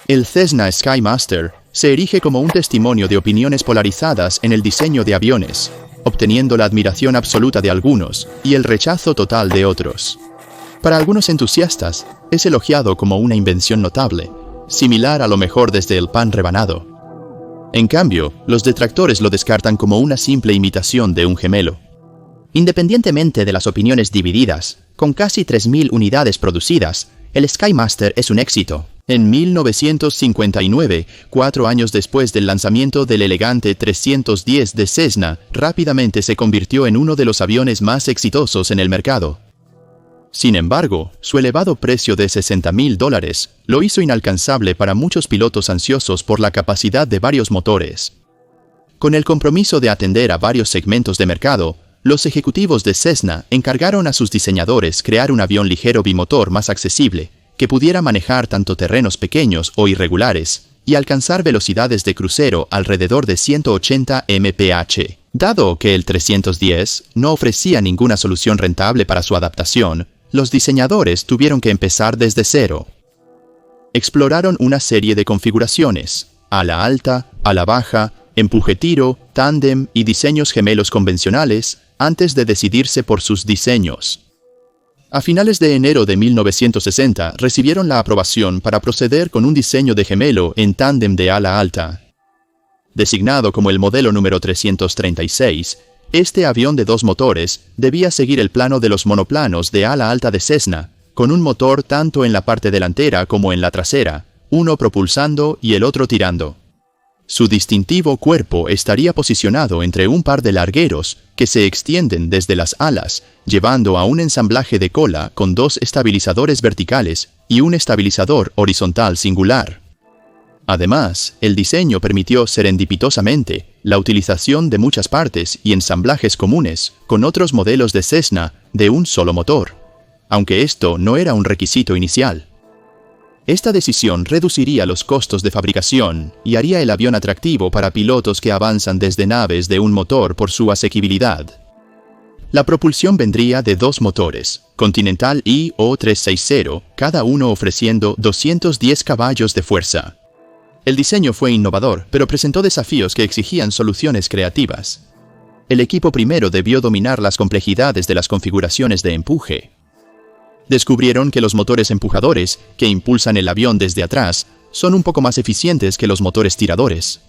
El Cessna Skymaster se erige como un testimonio de opiniones polarizadas en el diseño de aviones, obteniendo la admiración absoluta de algunos y el rechazo total de otros. Para algunos entusiastas, es elogiado como una invención notable, similar a lo mejor desde el pan rebanado. En cambio, los detractores lo descartan como una simple imitación de un gemelo. Independientemente de las opiniones divididas, con casi 3.000 unidades producidas, el Skymaster es un éxito. En 1959, 4 años después del lanzamiento del elegante 310 de Cessna, rápidamente se convirtió en uno de los aviones más exitosos en el mercado. Sin embargo, su elevado precio de $60,000 lo hizo inalcanzable para muchos pilotos ansiosos por la capacidad de varios motores. Con el compromiso de atender a varios segmentos de mercado, los ejecutivos de Cessna encargaron a sus diseñadores crear un avión ligero bimotor más accesible, que pudiera manejar tanto terrenos pequeños o irregulares, y alcanzar velocidades de crucero alrededor de 180 mph. Dado que el 310 no ofrecía ninguna solución rentable para su adaptación, los diseñadores tuvieron que empezar desde cero. Exploraron una serie de configuraciones: ala alta, ala baja, empuje-tiro, tándem y diseños gemelos convencionales, antes de decidirse por sus diseños. A finales de enero de 1960 recibieron la aprobación para proceder con un diseño de gemelo en tándem de ala alta. Designado como el modelo número 336, este avión de 2 motores debía seguir el plano de los monoplanos de ala alta de Cessna, con un motor tanto en la parte delantera como en la trasera, uno propulsando y el otro tirando. Su distintivo cuerpo estaría posicionado entre un par de largueros que se extienden desde las alas, llevando a un ensamblaje de cola con 2 estabilizadores verticales y un estabilizador horizontal singular. Además, el diseño permitió serendipitosamente la utilización de muchas partes y ensamblajes comunes con otros modelos de Cessna de un solo motor, aunque esto no era un requisito inicial. Esta decisión reduciría los costos de fabricación y haría el avión atractivo para pilotos que avanzan desde naves de un motor por su asequibilidad. La propulsión vendría de 2 motores, Continental y O360, cada uno ofreciendo 210 caballos de fuerza. El diseño fue innovador, pero presentó desafíos que exigían soluciones creativas. El equipo primero debió dominar las complejidades de las configuraciones de empuje. Descubrieron que los motores empujadores, que impulsan el avión desde atrás, son un poco más eficientes que los motores tiradores.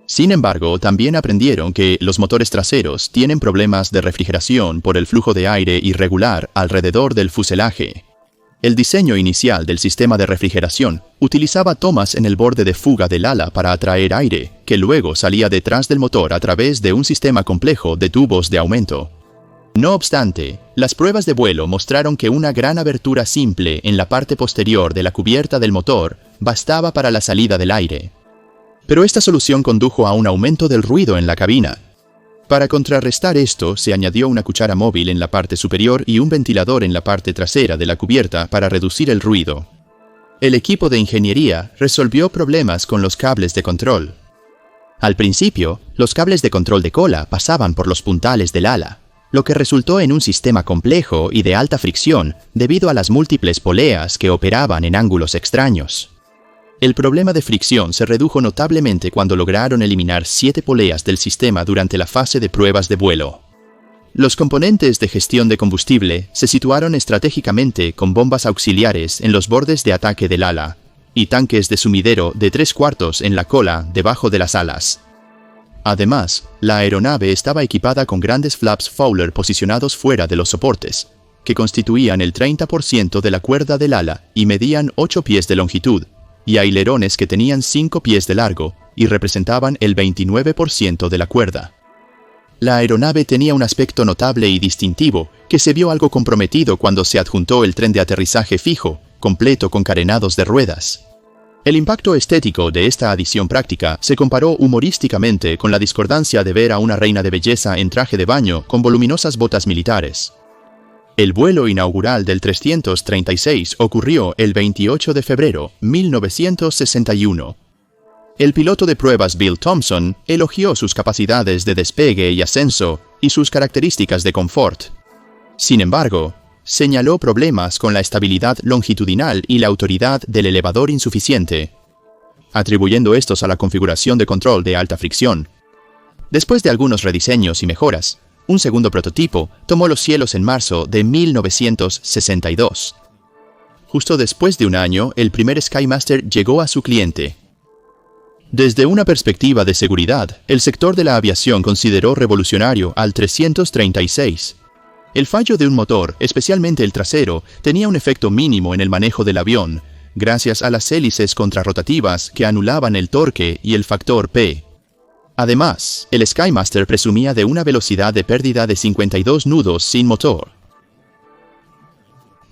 Sin embargo, también aprendieron que los motores traseros tienen problemas de refrigeración por el flujo de aire irregular alrededor del fuselaje. El diseño inicial del sistema de refrigeración utilizaba tomas en el borde de fuga del ala para atraer aire, que luego salía detrás del motor a través de un sistema complejo de tubos de aumento. No obstante, las pruebas de vuelo mostraron que una gran abertura simple en la parte posterior de la cubierta del motor bastaba para la salida del aire. Pero esta solución condujo a un aumento del ruido en la cabina. Para contrarrestar esto, se añadió una cuchara móvil en la parte superior y un ventilador en la parte trasera de la cubierta para reducir el ruido. El equipo de ingeniería resolvió problemas con los cables de control. Al principio, los cables de control de cola pasaban por los puntales del ala, lo que resultó en un sistema complejo y de alta fricción debido a las múltiples poleas que operaban en ángulos extraños. El problema de fricción se redujo notablemente cuando lograron eliminar 7 poleas del sistema durante la fase de pruebas de vuelo. Los componentes de gestión de combustible se situaron estratégicamente con bombas auxiliares en los bordes de ataque del ala y tanques de sumidero de 3/4 en la cola debajo de las alas. Además, la aeronave estaba equipada con grandes flaps Fowler posicionados fuera de los soportes, que constituían el 30% de la cuerda del ala y medían 8 pies de longitud, y ailerones que tenían 5 pies de largo y representaban el 29% de la cuerda. La aeronave tenía un aspecto notable y distintivo, que se vio algo comprometido cuando se adjuntó el tren de aterrizaje fijo, completo con carenados de ruedas. El impacto estético de esta adición práctica se comparó humorísticamente con la discordancia de ver a una reina de belleza en traje de baño con voluminosas botas militares. El vuelo inaugural del 336 ocurrió el 28 de febrero de 1961. El piloto de pruebas Bill Thompson elogió sus capacidades de despegue y ascenso y sus características de confort. Sin embargo, señaló problemas con la estabilidad longitudinal y la autoridad del elevador insuficiente. atribuyendo estos a la configuración de control de alta fricción. Después de algunos rediseños y mejoras, un segundo prototipo tomó los cielos en marzo de 1962. Justo después de un año, el primer SkyMaster llegó a su cliente. Desde una perspectiva de seguridad, el sector de la aviación consideró revolucionario al 336. El fallo de un motor, especialmente el trasero, tenía un efecto mínimo en el manejo del avión, gracias a las hélices contrarrotativas que anulaban el torque y el factor P. Además, el SkyMaster presumía de una velocidad de pérdida de 52 nudos sin motor.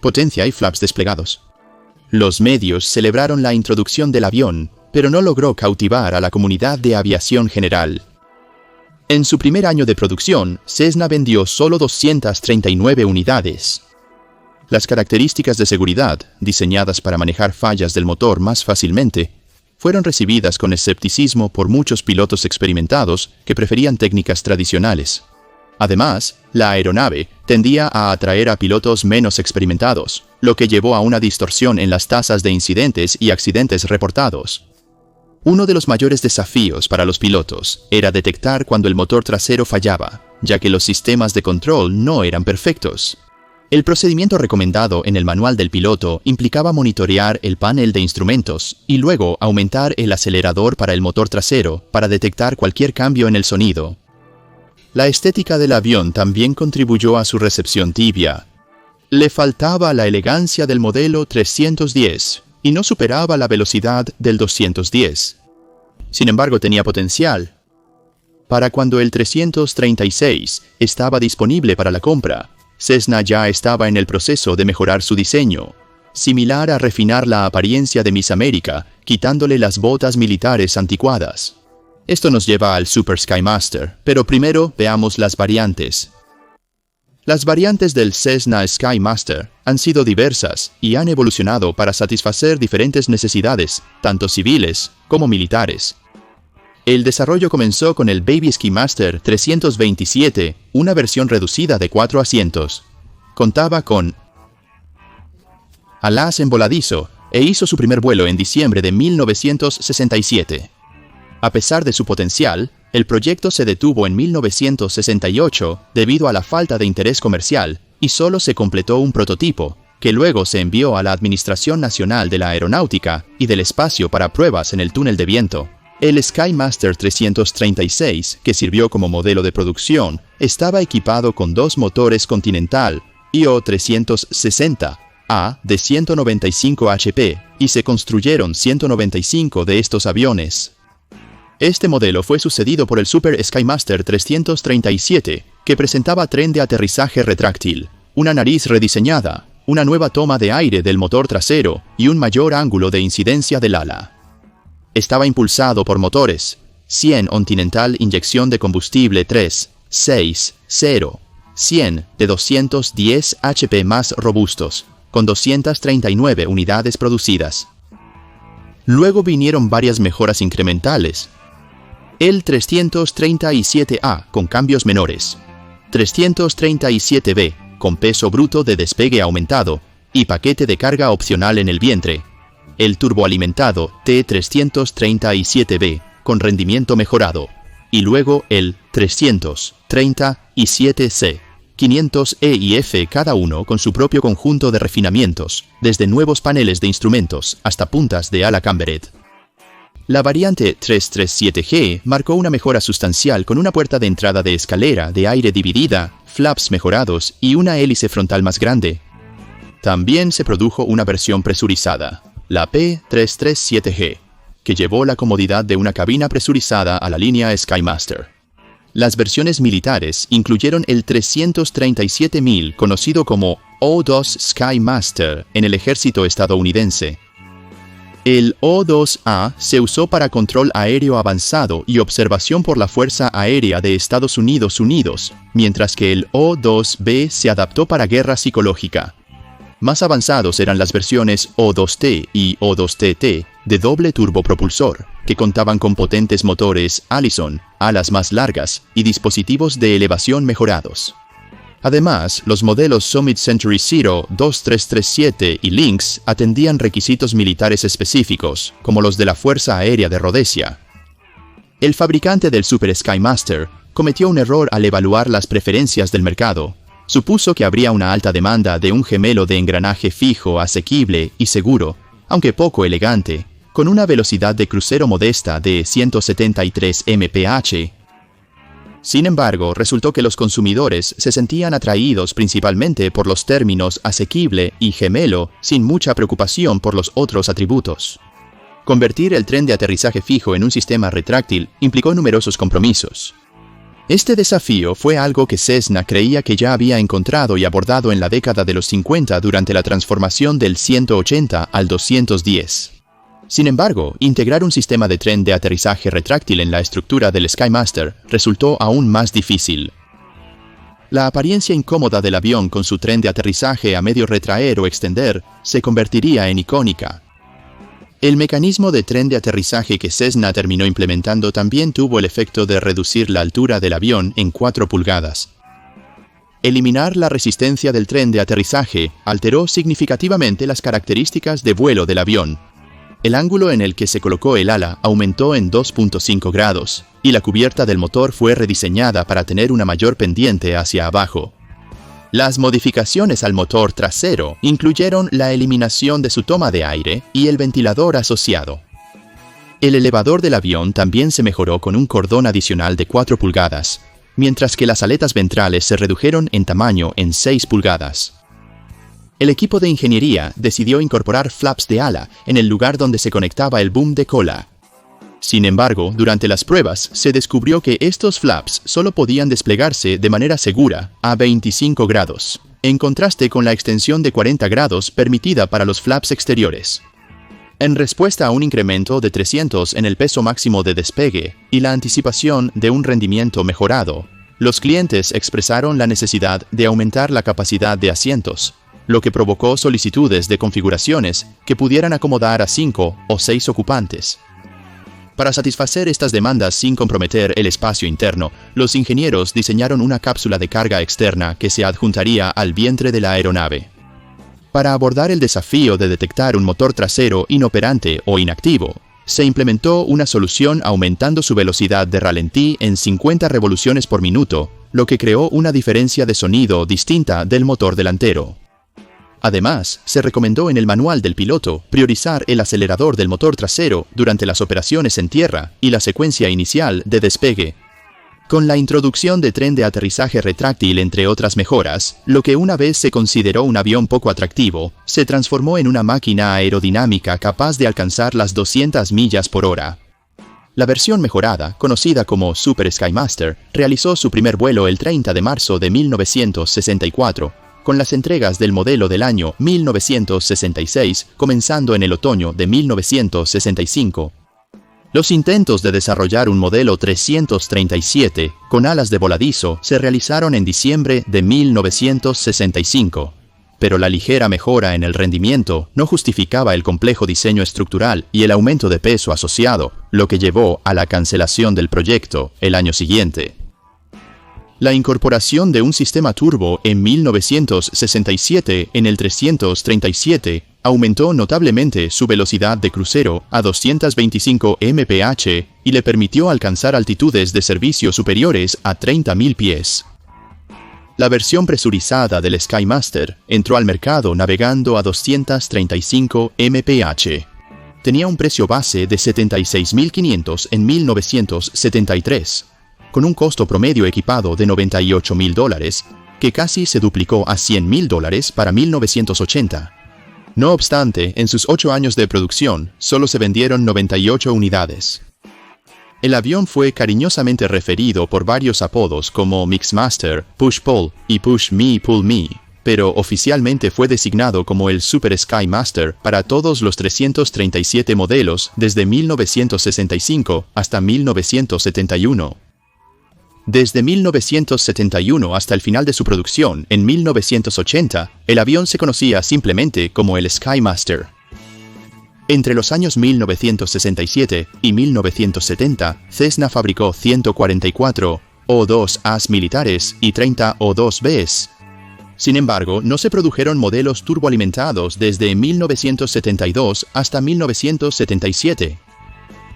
Potencia y flaps desplegados. Los medios celebraron la introducción del avión, pero no logró cautivar a la comunidad de aviación general. En su primer año de producción, Cessna vendió solo 239 unidades. Las características de seguridad, diseñadas para manejar fallas del motor más fácilmente, fueron recibidas con escepticismo por muchos pilotos experimentados que preferían técnicas tradicionales. Además, la aeronave tendía a atraer a pilotos menos experimentados, lo que llevó a una distorsión en las tasas de incidentes y accidentes reportados. Uno de los mayores desafíos para los pilotos era detectar cuando el motor trasero fallaba, ya que los sistemas de control no eran perfectos. El procedimiento recomendado en el manual del piloto implicaba monitorear el panel de instrumentos y luego aumentar el acelerador para el motor trasero para detectar cualquier cambio en el sonido. La estética del avión también contribuyó a su recepción tibia. Le faltaba la elegancia del modelo 310 y no superaba la velocidad del 210. Sin embargo, tenía potencial. Para cuando el 336 estaba disponible para la compra, Cessna ya estaba en el proceso de mejorar su diseño, similar a refinar la apariencia de Miss América, quitándole las botas militares anticuadas. Esto nos lleva al Super SkyMaster, pero primero veamos las variantes. Las variantes del Cessna SkyMaster han sido diversas y han evolucionado para satisfacer diferentes necesidades, tanto civiles como militares. El desarrollo comenzó con el Baby SkyMaster 327, una versión reducida de 4 asientos. Contaba con alas en voladizo e hizo su primer vuelo en diciembre de 1967. A pesar de su potencial, el proyecto se detuvo en 1968 debido a la falta de interés comercial y solo se completó un prototipo, que luego se envió a la Administración Nacional de la Aeronáutica y del Espacio para pruebas en el túnel de viento. El SkyMaster 336, que sirvió como modelo de producción, estaba equipado con dos motores Continental IO-360A de 195 HP y se construyeron 195 de estos aviones. Este modelo fue sucedido por el Super SkyMaster 337, que presentaba tren de aterrizaje retráctil, una nariz rediseñada, una nueva toma de aire del motor trasero y un mayor ángulo de incidencia del ala. Estaba impulsado por motores 100 Continental inyección de combustible 360, 100 de 210 HP más robustos, con 239 unidades producidas. Luego vinieron varias mejoras incrementales. El 337A con cambios menores, 337B con peso bruto de despegue aumentado y paquete de carga opcional en el vientre, el turboalimentado T337B con rendimiento mejorado, y luego el 337C, 500E y F cada uno con su propio conjunto de refinamientos, desde nuevos paneles de instrumentos hasta puntas de ala cambered. La variante 337G marcó una mejora sustancial con una puerta de entrada de escalera de aire dividida, flaps mejorados y una hélice frontal más grande. También se produjo una versión presurizada, la P337G, que llevó la comodidad de una cabina presurizada a la línea SkyMaster. Las versiones militares incluyeron el 337.000, conocido como O2 SkyMaster en el ejército estadounidense. El O2A se usó para control aéreo avanzado y observación por la Fuerza Aérea de Estados Unidos, mientras que el O2B se adaptó para guerra psicológica. Más avanzados eran las versiones O2T y O2TT de doble turbopropulsor, que contaban con potentes motores Allison, alas más largas y dispositivos de elevación mejorados. Además, los modelos Summit Century Zero 2337 y Lynx atendían requisitos militares específicos, como los de la Fuerza Aérea de Rhodesia. El fabricante del Super Skymaster cometió un error al evaluar las preferencias del mercado. Supuso que habría una alta demanda de un gemelo de engranaje fijo, asequible y seguro, aunque poco elegante, con una velocidad de crucero modesta de 173 mph. Sin embargo, resultó que los consumidores se sentían atraídos principalmente por los términos asequible y gemelo, sin mucha preocupación por los otros atributos. Convertir el tren de aterrizaje fijo en un sistema retráctil implicó numerosos compromisos. Este desafío fue algo que Cessna creía que ya había encontrado y abordado en la década de los 50 durante la transformación del 180 al 210. Sin embargo, integrar un sistema de tren de aterrizaje retráctil en la estructura del Skymaster resultó aún más difícil. La apariencia incómoda del avión con su tren de aterrizaje a medio retraer o extender se convertiría en icónica. El mecanismo de tren de aterrizaje que Cessna terminó implementando también tuvo el efecto de reducir la altura del avión en 4 pulgadas. Eliminar la resistencia del tren de aterrizaje alteró significativamente las características de vuelo del avión. El ángulo en el que se colocó el ala aumentó en 2.5 grados, y la cubierta del motor fue rediseñada para tener una mayor pendiente hacia abajo. Las modificaciones al motor trasero incluyeron la eliminación de su toma de aire y el ventilador asociado. El elevador del avión también se mejoró con un cordón adicional de 4 pulgadas, mientras que las aletas ventrales se redujeron en tamaño en 6 pulgadas. El equipo de ingeniería decidió incorporar flaps de ala en el lugar donde se conectaba el boom de cola. Sin embargo, durante las pruebas se descubrió que estos flaps solo podían desplegarse de manera segura a 25 grados, en contraste con la extensión de 40 grados permitida para los flaps exteriores. En respuesta a un incremento de 300 en el peso máximo de despegue y la anticipación de un rendimiento mejorado, los clientes expresaron la necesidad de aumentar la capacidad de asientos, lo que provocó solicitudes de configuraciones que pudieran acomodar a 5 o 6 ocupantes. Para satisfacer estas demandas sin comprometer el espacio interno, los ingenieros diseñaron una cápsula de carga externa que se adjuntaría al vientre de la aeronave. Para abordar el desafío de detectar un motor trasero inoperante o inactivo, se implementó una solución aumentando su velocidad de ralentí en 50 revoluciones por minuto, lo que creó una diferencia de sonido distinta del motor delantero. Además, se recomendó en el manual del piloto priorizar el acelerador del motor trasero durante las operaciones en tierra y la secuencia inicial de despegue. Con la introducción de tren de aterrizaje retráctil entre otras mejoras, lo que una vez se consideró un avión poco atractivo, se transformó en una máquina aerodinámica capaz de alcanzar las 200 millas por hora. La versión mejorada, conocida como Super Skymaster, realizó su primer vuelo el 30 de marzo de 1964, con las entregas del modelo del año 1966 comenzando en el otoño de 1965. Los intentos de desarrollar un modelo 337 con alas de voladizo se realizaron en diciembre de 1965, pero la ligera mejora en el rendimiento no justificaba el complejo diseño estructural y el aumento de peso asociado, lo que llevó a la cancelación del proyecto el año siguiente. La incorporación de un sistema turbo en 1967 en el 337 aumentó notablemente su velocidad de crucero a 225 mph y le permitió alcanzar altitudes de servicio superiores a 30.000 pies. La versión presurizada del Skymaster entró al mercado navegando a 235 mph. Tenía un precio base de $76.500 en 1973. Con un costo promedio equipado de $98.000, que casi se duplicó a $100.000 para 1980. No obstante, en sus 8 años de producción, solo se vendieron 98 unidades. El avión fue cariñosamente referido por varios apodos como Mixmaster, Push-Pull y Push Me Pull Me, pero oficialmente fue designado como el Super Skymaster para todos los 337 modelos desde 1965 hasta 1971. Desde 1971 hasta el final de su producción, en 1980, el avión se conocía simplemente como el Skymaster. Entre los años 1967 y 1970, Cessna fabricó 144 O2As militares y 30 O2Bs. Sin embargo, no se produjeron modelos turboalimentados desde 1972 hasta 1977.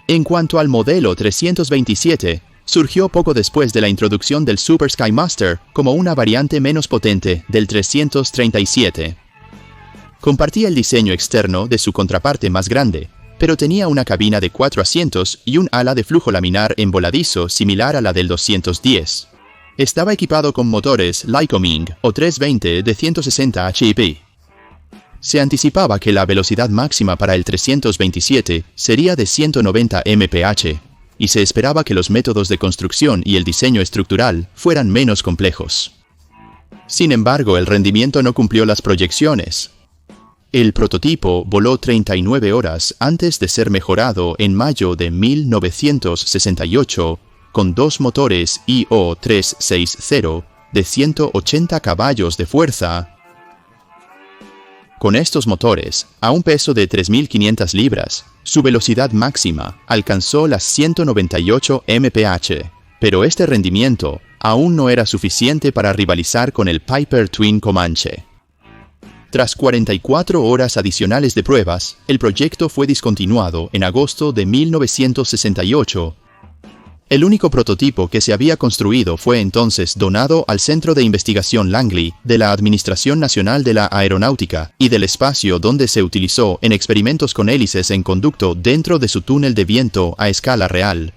En cuanto al modelo 327, surgió poco después de la introducción del Super Skymaster como una variante menos potente del 337. Compartía el diseño externo de su contraparte más grande, pero tenía una cabina de 4 asientos y un ala de flujo laminar en voladizo similar a la del 210. Estaba equipado con motores Lycoming o 320 de 160 HP. Se anticipaba que la velocidad máxima para el 327 sería de 190 mph, y se esperaba que los métodos de construcción y el diseño estructural fueran menos complejos. Sin embargo, el rendimiento no cumplió las proyecciones. El prototipo voló 39 horas antes de ser mejorado en mayo de 1968 con dos motores IO360 de 180 caballos de fuerza. Con estos motores, a un peso de 3.500 libras, su velocidad máxima alcanzó las 198 mph, pero este rendimiento aún no era suficiente para rivalizar con el Piper Twin Comanche. Tras 44 horas adicionales de pruebas, el proyecto fue discontinuado en agosto de 1968. El único prototipo que se había construido fue entonces donado al Centro de Investigación Langley de la Administración Nacional de la Aeronáutica y del Espacio, donde se utilizó en experimentos con hélices en conducto dentro de su túnel de viento a escala real.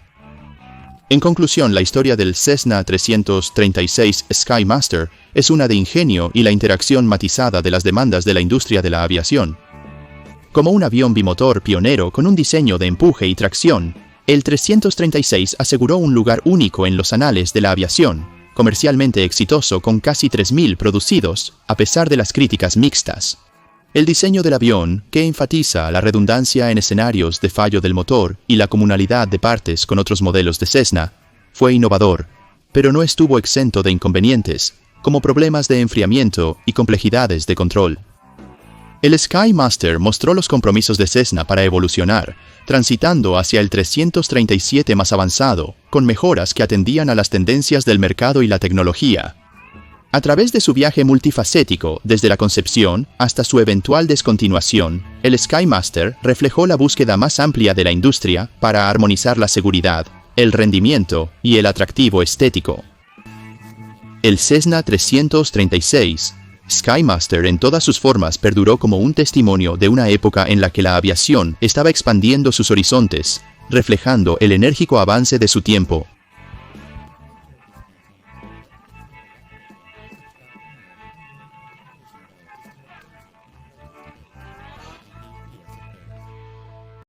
En conclusión, la historia del Cessna 336 Skymaster es una de ingenio y la interacción matizada de las demandas de la industria de la aviación. Como un avión bimotor pionero con un diseño de empuje y tracción, el 336 aseguró un lugar único en los anales de la aviación, comercialmente exitoso con casi 3.000 producidos, a pesar de las críticas mixtas. El diseño del avión, que enfatiza la redundancia en escenarios de fallo del motor y la comunalidad de partes con otros modelos de Cessna, fue innovador, pero no estuvo exento de inconvenientes, como problemas de enfriamiento y complejidades de control. El Skymaster mostró los compromisos de Cessna para evolucionar, transitando hacia el 337 más avanzado, con mejoras que atendían a las tendencias del mercado y la tecnología. A través de su viaje multifacético, desde la concepción hasta su eventual descontinuación, el Skymaster reflejó la búsqueda más amplia de la industria para armonizar la seguridad, el rendimiento y el atractivo estético. El Cessna 336 Skymaster en todas sus formas perduró como un testimonio de una época en la que la aviación estaba expandiendo sus horizontes, reflejando el enérgico avance de su tiempo